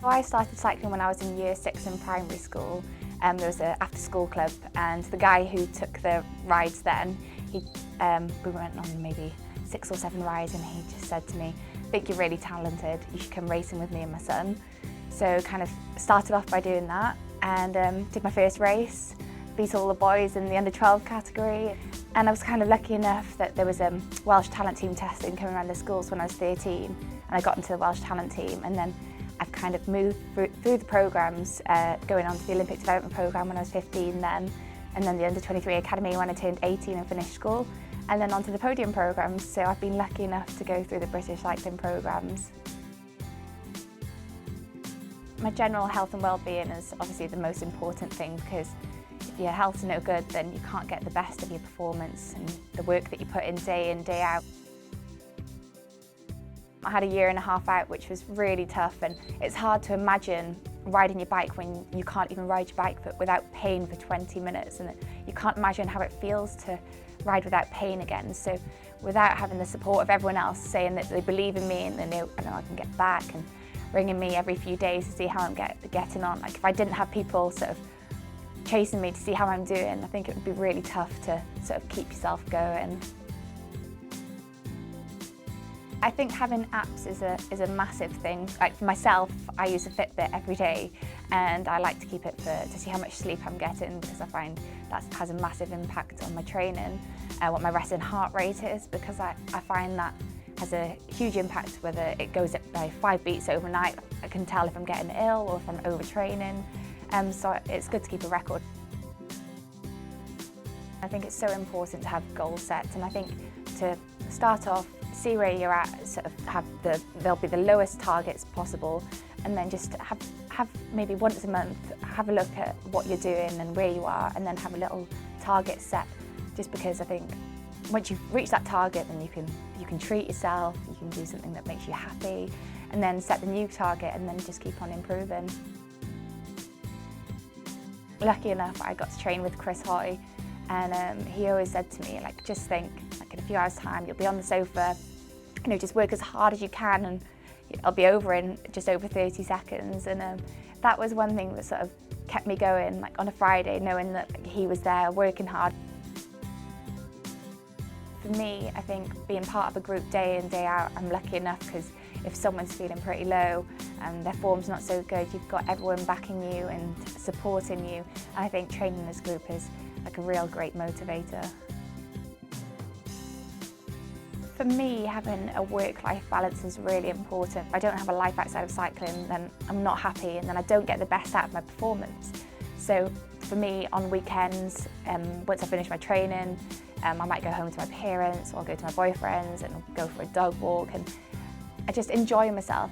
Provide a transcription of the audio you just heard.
I started cycling when I was in year 6 in primary school. There was an after-school club, and the guy who took the rides then, we went on maybe 6 or 7 rides, and he just said to me, "I think you're really talented, you should come racing with me and my son." So kind of started off by doing that, and did my first race, beat all the boys in the under 12 category. And I was kind of lucky enough that there was a Welsh talent team testing coming around the schools when I was 13, and I got into the Welsh talent team, and then I've kind of moved through the programmes, going on to the Olympic Development Programme when I was 15 then, and then the Under 23 Academy when I turned 18 and finished school, and then onto the podium programmes. So I've been lucky enough to go through the British cycling programmes. My general health and well-being is obviously the most important thing, because if your health's no good, then you can't get the best of your performance and the work that you put in, day out. I had a year and a half out, which was really tough, and it's hard to imagine riding your bike when you can't even ride your bike without pain for 20 minutes, and you can't imagine how it feels to ride without pain again. So without having the support of everyone else saying that they believe in me and they know I can get back, and ringing me every few days to see how I'm getting on. Like, if I didn't have people sort of chasing me to see how I'm doing, I think it would be really tough to sort of keep yourself going. I think having apps is a massive thing. Like for myself, I use a Fitbit every day, and I like to keep it to see how much sleep I'm getting, because I find that has a massive impact on my training, what my resting heart rate is, because I find that has a huge impact whether it goes up by 5 beats overnight. I can tell if I'm getting ill or if I'm overtraining, so it's good to keep a record. I think it's so important to have goals set, and I think to start off, see where you're at, sort of there'll be the lowest targets possible, and then just have maybe once a month, have a look at what you're doing and where you are, and then have a little target set, just because I think once you've reached that target, then you can treat yourself, you can do something that makes you happy, and then set the new target, and then just keep on improving. Lucky enough, I got to train with Chris Hoy, and he always said to me, like, just think, like in a few hours' time, you'll be on the sofa, just work as hard as you can, and I'll be over in just over 30 seconds. And that was one thing that sort of kept me going, like on a Friday, knowing that he was there working hard. For me, I think being part of a group day in, day out, I'm lucky enough, because if someone's feeling pretty low and their form's not so good, you've got everyone backing you and supporting you. And I think training this group is like a real great motivator. For me, having a work-life balance is really important. If I don't have a life outside of cycling, then I'm not happy, and then I don't get the best out of my performance. So for me, on weekends, once I finish my training, I might go home to my parents, or I'll go to my boyfriend's and go for a dog walk, and I just enjoy myself.